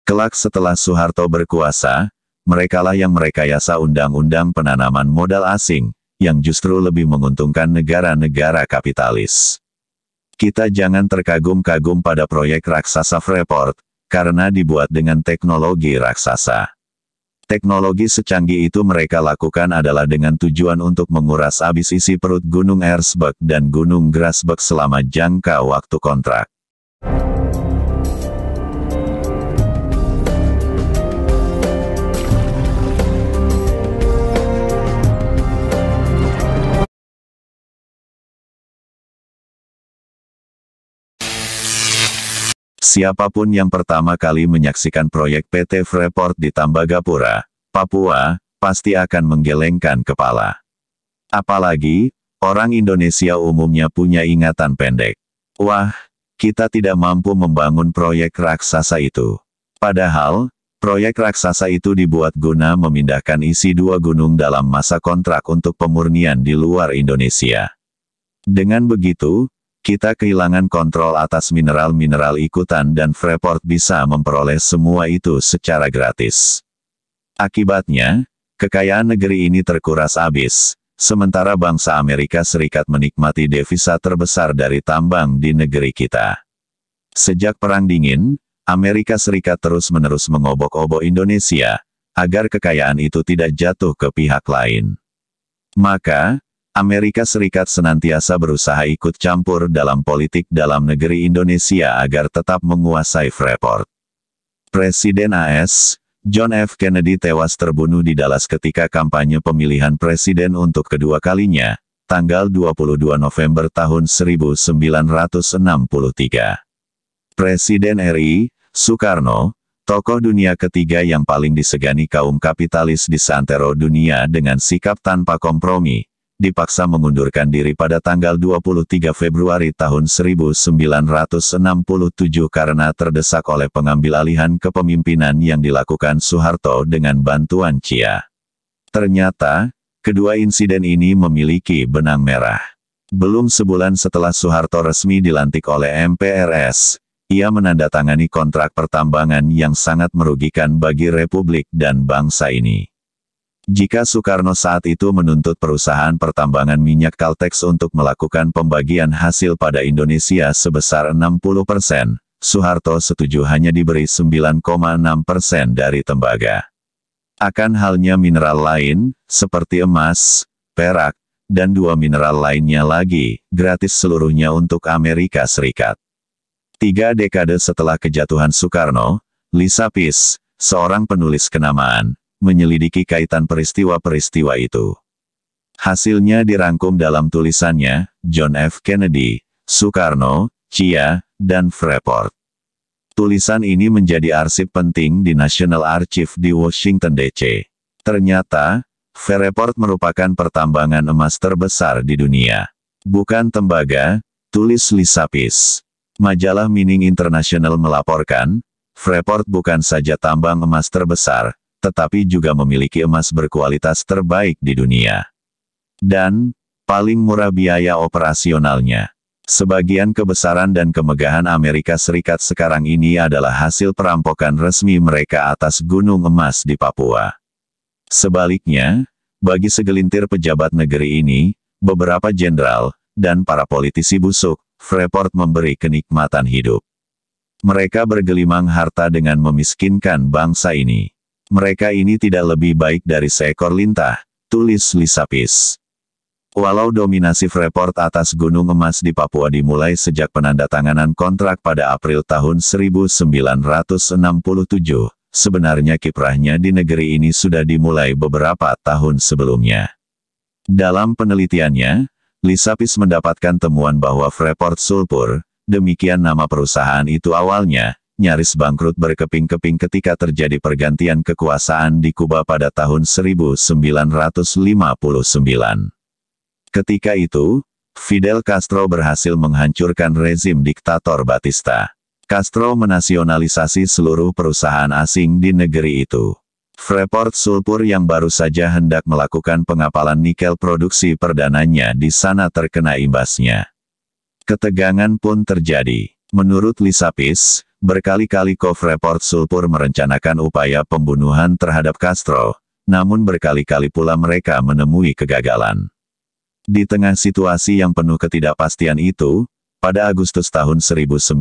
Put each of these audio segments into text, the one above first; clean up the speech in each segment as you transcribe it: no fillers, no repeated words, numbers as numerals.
Kelak setelah Soeharto berkuasa, merekalah yang merekayasa undang-undang penanaman modal asing, yang justru lebih menguntungkan negara-negara kapitalis. Kita jangan terkagum-kagum pada proyek raksasa Freeport, karena dibuat dengan teknologi raksasa. Teknologi secanggih itu mereka lakukan adalah dengan tujuan untuk menguras habis isi perut Gunung Erzberg dan Gunung Grasberg selama jangka waktu kontrak. Siapapun yang pertama kali menyaksikan proyek PT Freeport di Tambagapura, Papua, pasti akan menggelengkan kepala. Apalagi, orang Indonesia umumnya punya ingatan pendek. Wah, kita tidak mampu membangun proyek raksasa itu. Padahal, proyek raksasa itu dibuat guna memindahkan isi 2 gunung dalam masa kontrak untuk pemurnian di luar Indonesia. Dengan begitu, kita kehilangan kontrol atas mineral-mineral ikutan dan Freeport bisa memperoleh semua itu secara gratis. Akibatnya, kekayaan negeri ini terkuras habis, sementara bangsa Amerika Serikat menikmati devisa terbesar dari tambang di negeri kita. Sejak Perang Dingin, Amerika Serikat terus-menerus mengobok-obok Indonesia, agar kekayaan itu tidak jatuh ke pihak lain. Maka, Amerika Serikat senantiasa berusaha ikut campur dalam politik dalam negeri Indonesia agar tetap menguasai Freeport. Presiden AS, John F. Kennedy tewas terbunuh di Dallas ketika kampanye pemilihan presiden untuk kedua kalinya, tanggal 22 November tahun 1963. Presiden RI, Soekarno, tokoh dunia ketiga yang paling disegani kaum kapitalis di seantero dunia dengan sikap tanpa kompromi, dipaksa mengundurkan diri pada tanggal 23 Februari tahun 1967 karena terdesak oleh pengambil alihan kepemimpinan yang dilakukan Soeharto dengan bantuan CIA. Ternyata, kedua insiden ini memiliki benang merah. Belum sebulan setelah Soeharto resmi dilantik oleh MPRS, ia menandatangani kontrak pertambangan yang sangat merugikan bagi Republik dan bangsa ini. Jika Soekarno saat itu menuntut perusahaan pertambangan minyak Caltex untuk melakukan pembagian hasil pada Indonesia sebesar 60%, Soeharto setuju hanya diberi 9,6% dari tembaga. Akan halnya mineral lain, seperti emas, perak, dan 2 mineral lainnya lagi, gratis seluruhnya untuk Amerika Serikat. 3 dekade setelah kejatuhan Soekarno, Lisa Peace, seorang penulis kenamaan, menyelidiki kaitan peristiwa-peristiwa itu. Hasilnya dirangkum dalam tulisannya, John F. Kennedy, Soekarno, CIA, dan Freeport. Tulisan ini menjadi arsip penting di National Archive di Washington DC. Ternyata, Freeport merupakan pertambangan emas terbesar di dunia. Bukan tembaga, tulis Lisa Peace. Majalah Mining International melaporkan, Freeport bukan saja tambang emas terbesar, tetapi juga memiliki emas berkualitas terbaik di dunia. Dan, paling murah biaya operasionalnya. Sebagian kebesaran dan kemegahan Amerika Serikat sekarang ini adalah hasil perampokan resmi mereka atas gunung emas di Papua. Sebaliknya, bagi segelintir pejabat negeri ini, beberapa jenderal, dan para politisi busuk, Freeport memberi kenikmatan hidup. Mereka bergelimang harta dengan memiskinkan bangsa ini. Mereka ini tidak lebih baik dari seekor lintah, tulis Lisa Peace. Walau dominasi Freeport atas gunung emas di Papua dimulai sejak penandatanganan kontrak pada April tahun 1967, sebenarnya kiprahnya di negeri ini sudah dimulai beberapa tahun sebelumnya. Dalam penelitiannya, Lisa Peace mendapatkan temuan bahwa Freeport Sulphur, demikian nama perusahaan itu awalnya, nyaris bangkrut berkeping-keping ketika terjadi pergantian kekuasaan di Kuba pada tahun 1959. Ketika itu, Fidel Castro berhasil menghancurkan rezim diktator Batista. Castro menasionalisasi seluruh perusahaan asing di negeri itu. Freeport Sulphur yang baru saja hendak melakukan pengapalan nikel produksi perdananya di sana terkena imbasnya. Ketegangan pun terjadi. Menurut Lisa Peace, berkali-kali Freeport Sulphur merencanakan upaya pembunuhan terhadap Castro, namun berkali-kali pula mereka menemui kegagalan. Di tengah situasi yang penuh ketidakpastian itu, pada Agustus tahun 1959,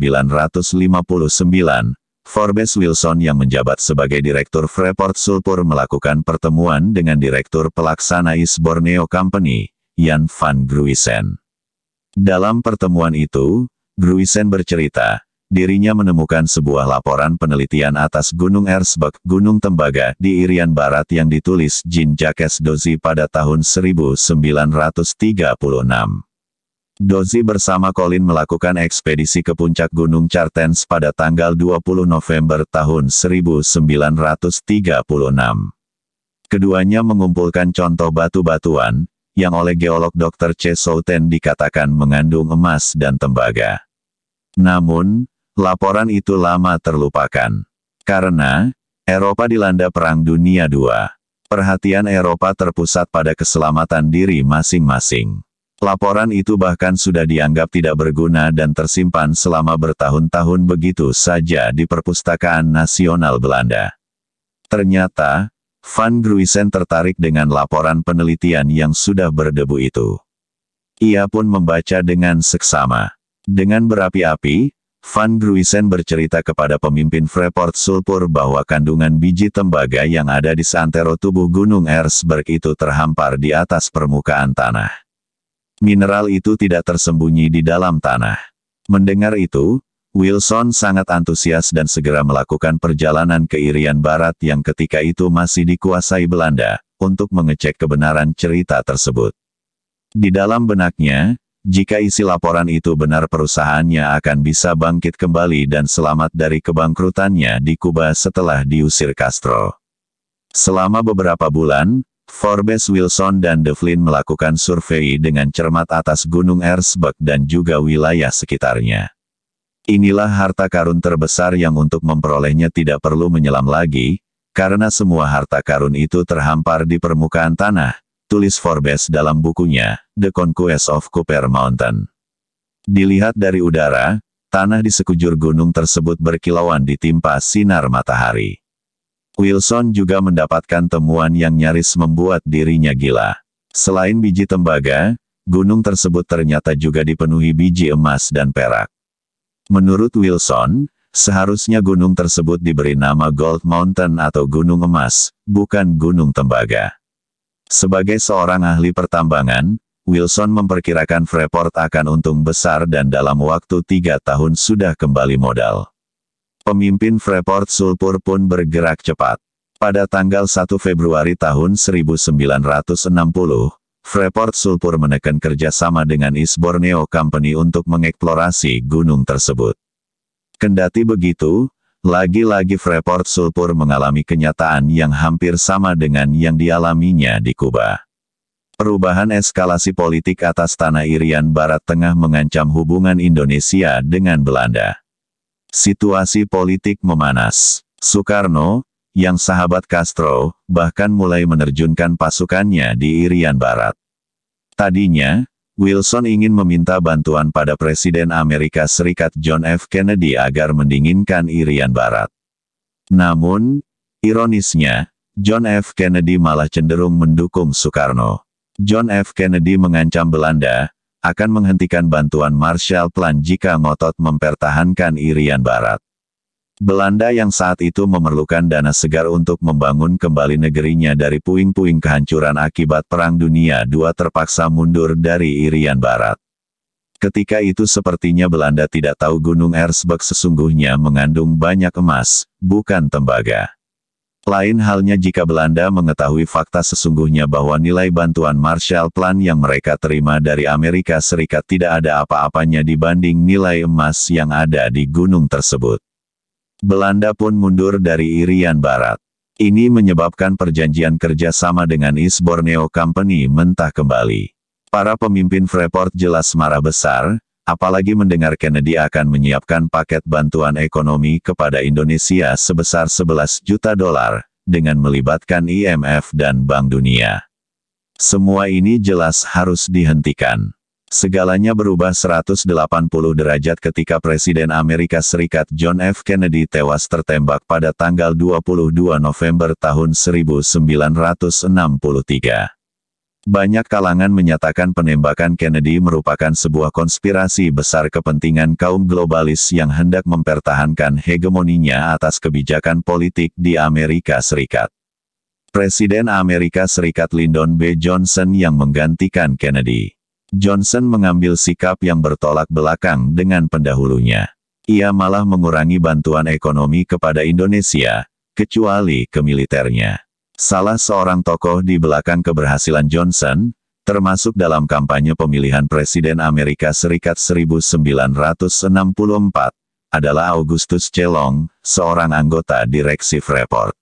Forbes Wilson yang menjabat sebagai Direktur Freeport Sulphur melakukan pertemuan dengan Direktur Pelaksana East Borneo Company, Jan van Gruisen. Dalam pertemuan itu, Gruisen bercerita, dirinya menemukan sebuah laporan penelitian atas Gunung Erzberg, Gunung Tembaga, di Irian Barat yang ditulis Jean-Jacques Dozy pada tahun 1936. Dozy bersama Colin melakukan ekspedisi ke puncak Gunung Chartens pada tanggal 20 November tahun 1936. Keduanya mengumpulkan contoh batu-batuan, yang oleh geolog Dr. C. Souten dikatakan mengandung emas dan tembaga. Namun, laporan itu lama terlupakan. Karena, Eropa dilanda Perang Dunia II. Perhatian Eropa terpusat pada keselamatan diri masing-masing. Laporan itu bahkan sudah dianggap tidak berguna dan tersimpan selama bertahun-tahun begitu saja di Perpustakaan Nasional Belanda. Ternyata, Van Gruisen tertarik dengan laporan penelitian yang sudah berdebu itu. Ia pun membaca dengan seksama. Dengan berapi-api, Van Gruisen bercerita kepada pemimpin Freeport Sulphur bahwa kandungan biji tembaga yang ada di seantero tubuh Gunung Erzberg itu terhampar di atas permukaan tanah. Mineral itu tidak tersembunyi di dalam tanah. Mendengar itu, Wilson sangat antusias dan segera melakukan perjalanan ke Irian Barat yang ketika itu masih dikuasai Belanda, untuk mengecek kebenaran cerita tersebut. Di dalam benaknya, jika isi laporan itu benar perusahaannya akan bisa bangkit kembali dan selamat dari kebangkrutannya di Kuba setelah diusir Castro. Selama beberapa bulan, Forbes Wilson dan Devlin melakukan survei dengan cermat atas Gunung Erzberg dan juga wilayah sekitarnya. Inilah harta karun terbesar yang untuk memperolehnya tidak perlu menyelam lagi, karena semua harta karun itu terhampar di permukaan tanah, tulis Forbes dalam bukunya, The Conquest of Copper Mountain. Dilihat dari udara, tanah di sekujur gunung tersebut berkilauan ditimpa sinar matahari. Wilson juga mendapatkan temuan yang nyaris membuat dirinya gila. Selain biji tembaga, gunung tersebut ternyata juga dipenuhi biji emas dan perak. Menurut Wilson, seharusnya gunung tersebut diberi nama Gold Mountain atau Gunung Emas, bukan Gunung Tembaga. Sebagai seorang ahli pertambangan, Wilson memperkirakan Freeport akan untung besar dan dalam waktu 3 tahun sudah kembali modal. Pemimpin Freeport Sulphur pun bergerak cepat. Pada tanggal 1 Februari tahun 1960, Freeport Sulphur menekan kerjasama dengan East Borneo Company untuk mengeksplorasi gunung tersebut. Kendati begitu, lagi-lagi Freeport Sulphur mengalami kenyataan yang hampir sama dengan yang dialaminya di Kuba. Perubahan eskalasi politik atas tanah Irian Barat Tengah mengancam hubungan Indonesia dengan Belanda. Situasi politik memanas. Soekarno, yang sahabat Castro, bahkan mulai menerjunkan pasukannya di Irian Barat. Tadinya, Wilson ingin meminta bantuan pada Presiden Amerika Serikat John F. Kennedy agar mendinginkan Irian Barat. Namun, ironisnya, John F. Kennedy malah cenderung mendukung Soekarno. John F. Kennedy mengancam Belanda akan menghentikan bantuan Marshall Plan jika ngotot mempertahankan Irian Barat. Belanda yang saat itu memerlukan dana segar untuk membangun kembali negerinya dari puing-puing kehancuran akibat Perang Dunia II terpaksa mundur dari Irian Barat. Ketika itu sepertinya Belanda tidak tahu Gunung Erzberg sesungguhnya mengandung banyak emas, bukan tembaga. Lain halnya jika Belanda mengetahui fakta sesungguhnya bahwa nilai bantuan Marshall Plan yang mereka terima dari Amerika Serikat tidak ada apa-apanya dibanding nilai emas yang ada di gunung tersebut. Belanda pun mundur dari Irian Barat. Ini menyebabkan perjanjian kerjasama dengan East Borneo Company mentah kembali. Para pemimpin Freeport jelas marah besar, apalagi mendengar Kennedy akan menyiapkan paket bantuan ekonomi kepada Indonesia sebesar $11 juta, dengan melibatkan IMF dan Bank Dunia. Semua ini jelas harus dihentikan. Segalanya berubah 180 derajat ketika Presiden Amerika Serikat John F. Kennedy tewas tertembak pada tanggal 22 November tahun 1963. Banyak kalangan menyatakan penembakan Kennedy merupakan sebuah konspirasi besar kepentingan kaum globalis yang hendak mempertahankan hegemoninya atas kebijakan politik di Amerika Serikat. Presiden Amerika Serikat Lyndon B. Johnson yang menggantikan Kennedy. Johnson mengambil sikap yang bertolak belakang dengan pendahulunya. Ia malah mengurangi bantuan ekonomi kepada Indonesia, kecuali ke militernya. Salah seorang tokoh di belakang keberhasilan Johnson, termasuk dalam kampanye pemilihan Presiden Amerika Serikat 1964, adalah Augustus C. Long, seorang anggota direksi Freeport.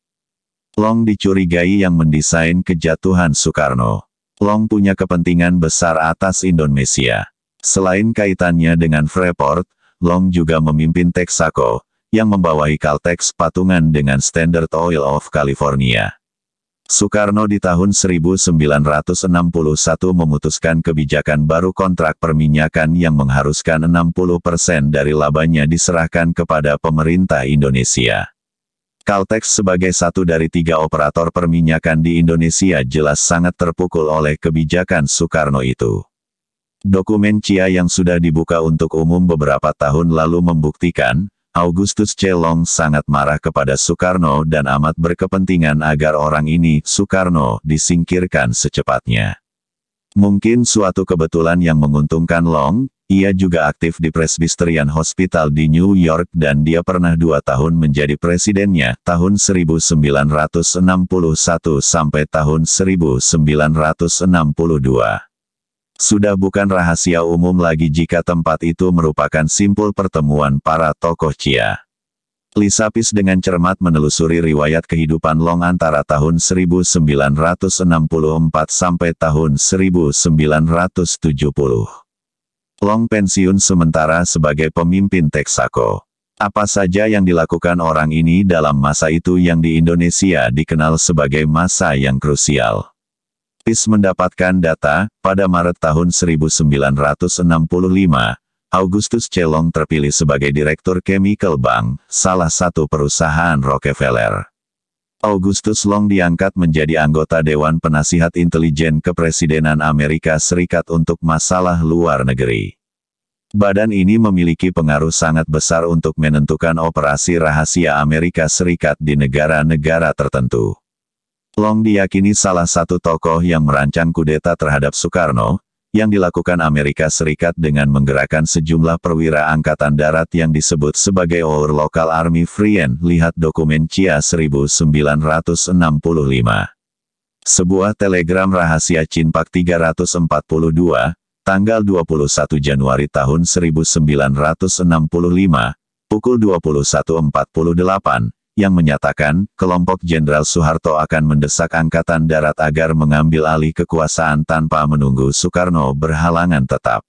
Long dicurigai yang mendesain kejatuhan Soekarno. Long punya kepentingan besar atas Indonesia. Selain kaitannya dengan Freeport, Long juga memimpin Texaco, yang membawahi Caltex patungan dengan Standard Oil of California. Soekarno di tahun 1961 memutuskan kebijakan baru kontrak perminyakan yang mengharuskan 60% dari labanya diserahkan kepada pemerintah Indonesia. Caltex sebagai satu dari 3 operator perminyakan di Indonesia jelas sangat terpukul oleh kebijakan Soekarno itu. Dokumen CIA yang sudah dibuka untuk umum beberapa tahun lalu membuktikan, Augustus C. Long sangat marah kepada Soekarno dan amat berkepentingan agar orang ini, Soekarno, disingkirkan secepatnya. Mungkin suatu kebetulan yang menguntungkan Long. Ia juga aktif di Presbyterian Hospital di New York dan dia pernah 2 tahun menjadi presidennya, tahun 1961 sampai tahun 1962. Sudah bukan rahasia umum lagi jika tempat itu merupakan simpul pertemuan para tokoh CIA. Lisapis dengan cermat menelusuri riwayat kehidupan Long antara tahun 1964 sampai tahun 1970. Long pensiun sementara sebagai pemimpin Texaco. Apa saja yang dilakukan orang ini dalam masa itu yang di Indonesia dikenal sebagai masa yang krusial. PIS mendapatkan data, pada Maret tahun 1965, Augustus C. Long terpilih sebagai Direktur Chemical Bank, salah satu perusahaan Rockefeller. Augustus Long diangkat menjadi anggota Dewan Penasihat Intelijen Kepresidenan Amerika Serikat untuk masalah luar negeri. Badan ini memiliki pengaruh sangat besar untuk menentukan operasi rahasia Amerika Serikat di negara-negara tertentu. Long diyakini salah satu tokoh yang merancang kudeta terhadap Soekarno, yang dilakukan Amerika Serikat dengan menggerakkan sejumlah perwira angkatan darat yang disebut sebagai Our Local Army Friend. Lihat dokumen CIA 1965. Sebuah telegram rahasia Cinpak 342, tanggal 21 Januari tahun 1965, pukul 21.48, yang menyatakan, kelompok Jenderal Soeharto akan mendesak Angkatan Darat agar mengambil alih kekuasaan tanpa menunggu Soekarno berhalangan tetap.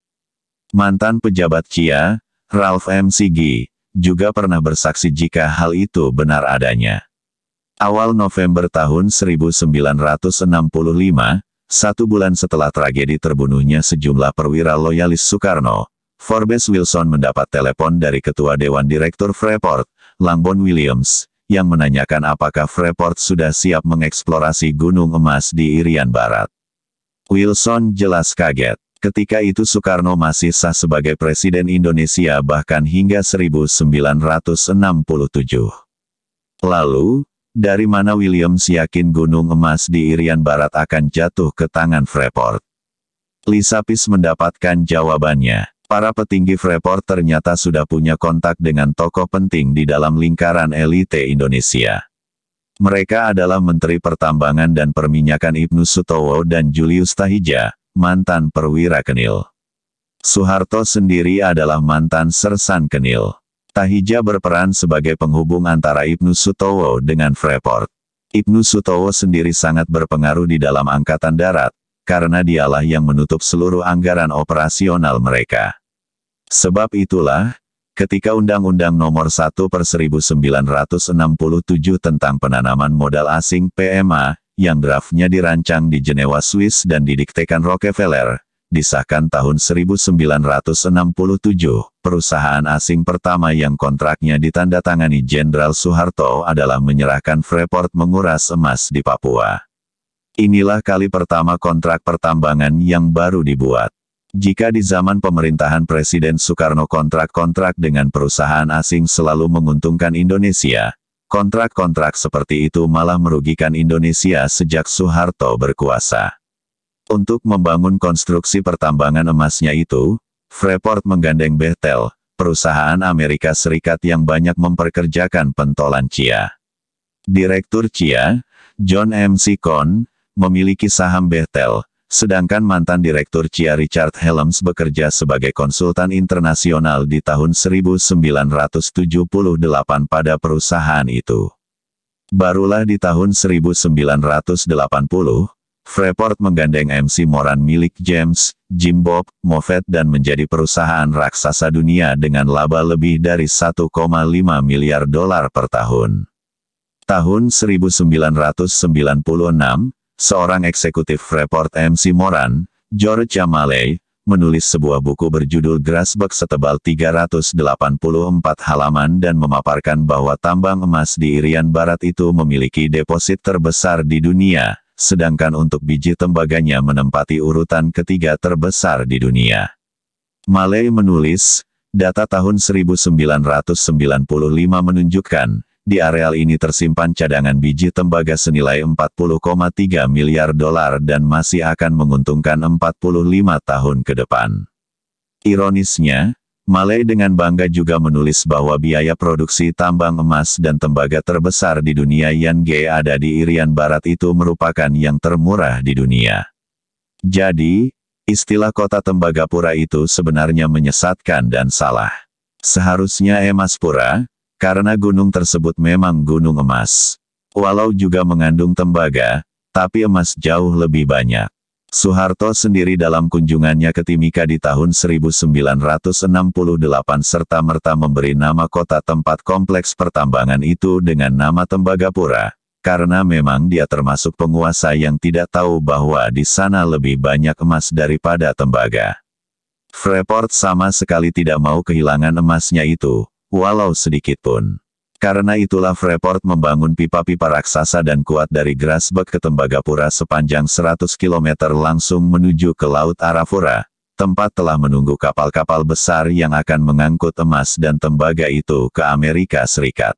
Mantan pejabat CIA, Ralph M. Siggy, juga pernah bersaksi jika hal itu benar adanya. Awal November tahun 1965, 1 bulan setelah tragedi terbunuhnya sejumlah perwira loyalis Soekarno, Forbes Wilson mendapat telepon dari Ketua Dewan Direktur Freeport, Langdon Williams, yang menanyakan apakah Freeport sudah siap mengeksplorasi gunung emas di Irian Barat. Wilson jelas kaget. Ketika itu Soekarno masih sah sebagai Presiden Indonesia bahkan hingga 1967. Lalu, dari mana Williams yakin gunung emas di Irian Barat akan jatuh ke tangan Freeport? Lisapis mendapatkan jawabannya. Para petinggi Freeport ternyata sudah punya kontak dengan tokoh penting di dalam lingkaran elite Indonesia. Mereka adalah Menteri Pertambangan dan Perminyakan Ibnu Sutowo dan Julius Tahidja, mantan perwira Kenil. Soeharto sendiri adalah mantan sersan Kenil. Tahidja berperan sebagai penghubung antara Ibnu Sutowo dengan Freeport. Ibnu Sutowo sendiri sangat berpengaruh di dalam Angkatan Darat, karena dialah yang menutup seluruh anggaran operasional mereka. Sebab itulah, ketika Undang-Undang Nomor 1/1967 tentang penanaman modal asing (PMA), yang draftnya dirancang di Jenewa, Swiss dan didiktekan Rockefeller, disahkan tahun 1967, perusahaan asing pertama yang kontraknya ditandatangani Jenderal Soeharto adalah menyerahkan Freeport menguras emas di Papua. Inilah kali pertama kontrak pertambangan yang baru dibuat. Jika di zaman pemerintahan Presiden Soekarno kontrak-kontrak dengan perusahaan asing selalu menguntungkan Indonesia, kontrak-kontrak seperti itu malah merugikan Indonesia sejak Soeharto berkuasa. Untuk membangun konstruksi pertambangan emasnya itu, Freeport menggandeng Bechtel, perusahaan Amerika Serikat yang banyak memperkerjakan pentolan Chia. Direktur Chia, John M. Cohn, memiliki saham Bechtel, sedangkan mantan Direktur Chia Richard Helms bekerja sebagai konsultan internasional di tahun 1978 pada perusahaan itu. Barulah di tahun 1980, Freeport menggandeng MC Moran milik James, Jim Bob, Moffett dan menjadi perusahaan raksasa dunia dengan laba lebih dari 1,5 miliar dolar per tahun. Tahun 1996, seorang eksekutif Freeport MC Moran, George Amaley, menulis sebuah buku berjudul Grasberg setebal 384 halaman dan memaparkan bahwa tambang emas di Irian Barat itu memiliki deposit terbesar di dunia, sedangkan untuk biji tembaganya menempati urutan ketiga terbesar di dunia. Maley menulis, data tahun 1995 menunjukkan, di areal ini tersimpan cadangan biji tembaga senilai 40,3 miliar dolar dan masih akan menguntungkan 45 tahun ke depan. Ironisnya, Maley dengan bangga juga menulis bahwa biaya produksi tambang emas dan tembaga terbesar di dunia yang ada di Irian Barat itu merupakan yang termurah di dunia. Jadi, istilah kota Tembagapura itu sebenarnya menyesatkan dan salah. Seharusnya Emaspura, karena gunung tersebut memang gunung emas. Walau juga mengandung tembaga, tapi emas jauh lebih banyak. Soeharto sendiri dalam kunjungannya ke Timika di tahun 1968 serta-merta memberi nama kota tempat kompleks pertambangan itu dengan nama Tembagapura, karena memang dia termasuk penguasa yang tidak tahu bahwa di sana lebih banyak emas daripada tembaga. Freeport sama sekali tidak mau kehilangan emasnya itu, walau sedikit pun. Karena itulah Freeport membangun pipa-pipa raksasa dan kuat dari Grasberg ke Tembagapura sepanjang 100 km langsung menuju ke Laut Arafura, tempat telah menunggu kapal-kapal besar yang akan mengangkut emas dan tembaga itu ke Amerika Serikat.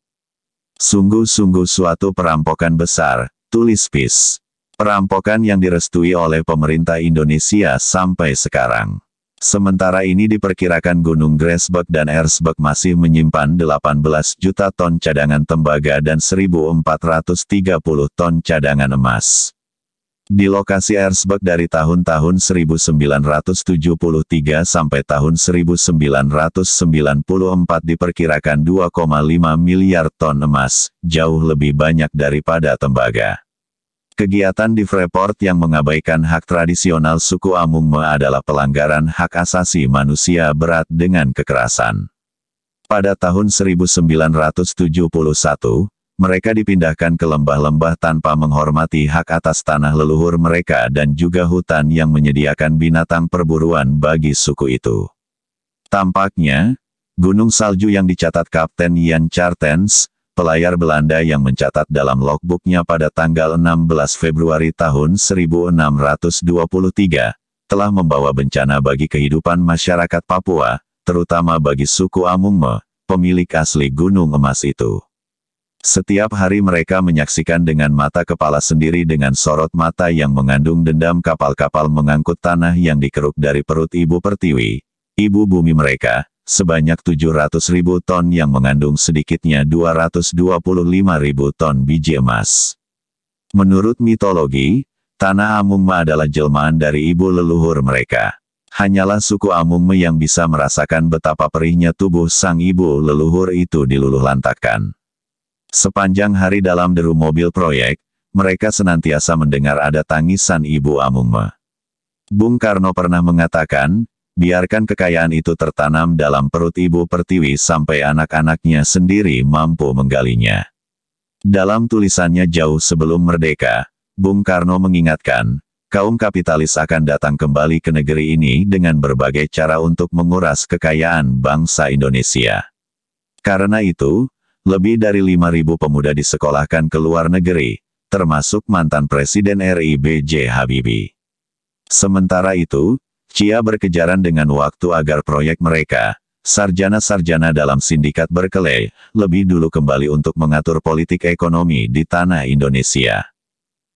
Sungguh-sungguh suatu perampokan besar, tulis Peace. Perampokan yang direstui oleh pemerintah Indonesia sampai sekarang. Sementara ini diperkirakan Gunung Grasberg dan Erzberg masih menyimpan 18 juta ton cadangan tembaga dan 1.430 ton cadangan emas. Di lokasi Erzberg dari tahun-tahun 1973 sampai tahun 1994 diperkirakan 2,5 miliar ton emas, jauh lebih banyak daripada tembaga. Kegiatan di Freeport yang mengabaikan hak tradisional suku Amungme adalah pelanggaran hak asasi manusia berat dengan kekerasan. Pada tahun 1971, mereka dipindahkan ke lembah-lembah tanpa menghormati hak atas tanah leluhur mereka dan juga hutan yang menyediakan binatang perburuan bagi suku itu. Tampaknya, gunung salju yang dicatat Kapten Jan Chartens, pelayar Belanda yang mencatat dalam logbooknya pada tanggal 16 Februari tahun 1623, telah membawa bencana bagi kehidupan masyarakat Papua, terutama bagi suku Amungme, pemilik asli gunung emas itu. Setiap hari mereka menyaksikan dengan mata kepala sendiri dengan sorot mata yang mengandung dendam kapal-kapal mengangkut tanah yang dikeruk dari perut Ibu Pertiwi, ibu bumi mereka, sebanyak 700.000 ton yang mengandung sedikitnya 225.000 ton biji emas. Menurut mitologi, tanah Amungme adalah jelmaan dari ibu leluhur mereka. Hanyalah suku Amungme yang bisa merasakan betapa perihnya tubuh sang ibu leluhur itu diluluhlantakkan. Sepanjang hari dalam deru mobil proyek, mereka senantiasa mendengar ada tangisan ibu Amungme. Bung Karno pernah mengatakan, biarkan kekayaan itu tertanam dalam perut Ibu Pertiwi sampai anak-anaknya sendiri mampu menggalinya. Dalam tulisannya jauh sebelum merdeka, Bung Karno mengingatkan, kaum kapitalis akan datang kembali ke negeri ini dengan berbagai cara untuk menguras kekayaan bangsa Indonesia. Karena itu, lebih dari 5.000 pemuda disekolahkan ke luar negeri, termasuk mantan Presiden RI B.J. Habibie. Sementara itu, Chia berkejaran dengan waktu agar proyek mereka, sarjana-sarjana dalam sindikat Berkeley, lebih dulu kembali untuk mengatur politik ekonomi di tanah Indonesia.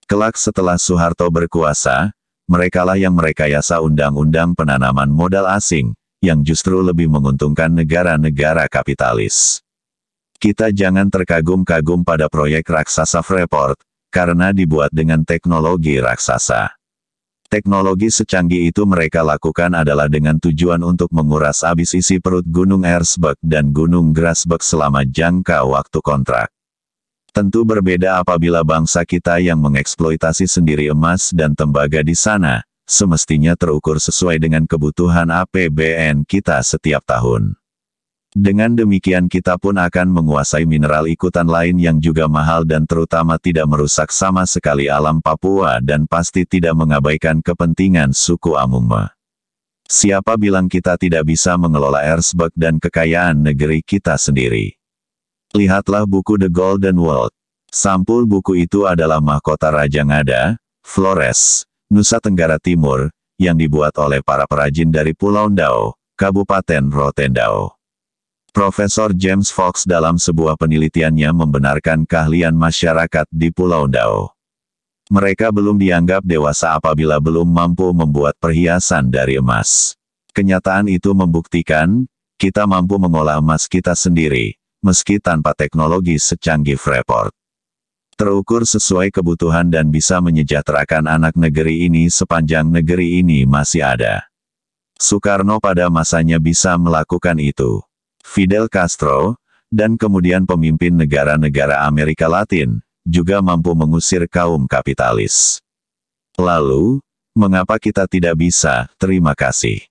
Kelak setelah Soeharto berkuasa, merekalah yang merekayasa undang-undang penanaman modal asing, yang justru lebih menguntungkan negara-negara kapitalis. Kita jangan terkagum-kagum pada proyek raksasa Freeport, karena dibuat dengan teknologi raksasa. Teknologi secanggih itu mereka lakukan adalah dengan tujuan untuk menguras habis isi perut Gunung Erzberg dan Gunung Grasberg selama jangka waktu kontrak. Tentu berbeda apabila bangsa kita yang mengeksploitasi sendiri emas dan tembaga di sana, semestinya terukur sesuai dengan kebutuhan APBN kita setiap tahun. Dengan demikian kita pun akan menguasai mineral ikutan lain yang juga mahal dan terutama tidak merusak sama sekali alam Papua dan pasti tidak mengabaikan kepentingan suku Amungme. Siapa bilang kita tidak bisa mengelola Erzberg dan kekayaan negeri kita sendiri? Lihatlah buku The Golden World. Sampul buku itu adalah mahkota Raja Ngada, Flores, Nusa Tenggara Timur, yang dibuat oleh para perajin dari Pulau Ndao, Kabupaten Rotendao. Profesor James Fox dalam sebuah penelitiannya membenarkan keahlian masyarakat di Pulau Ndao. Mereka belum dianggap dewasa apabila belum mampu membuat perhiasan dari emas. Kenyataan itu membuktikan, kita mampu mengolah emas kita sendiri, meski tanpa teknologi secanggih Freeport. Terukur sesuai kebutuhan dan bisa menyejahterakan anak negeri ini sepanjang negeri ini masih ada. Soekarno pada masanya bisa melakukan itu. Fidel Castro, dan kemudian pemimpin negara-negara Amerika Latin, juga mampu mengusir kaum kapitalis. Lalu, mengapa kita tidak bisa? Terima kasih.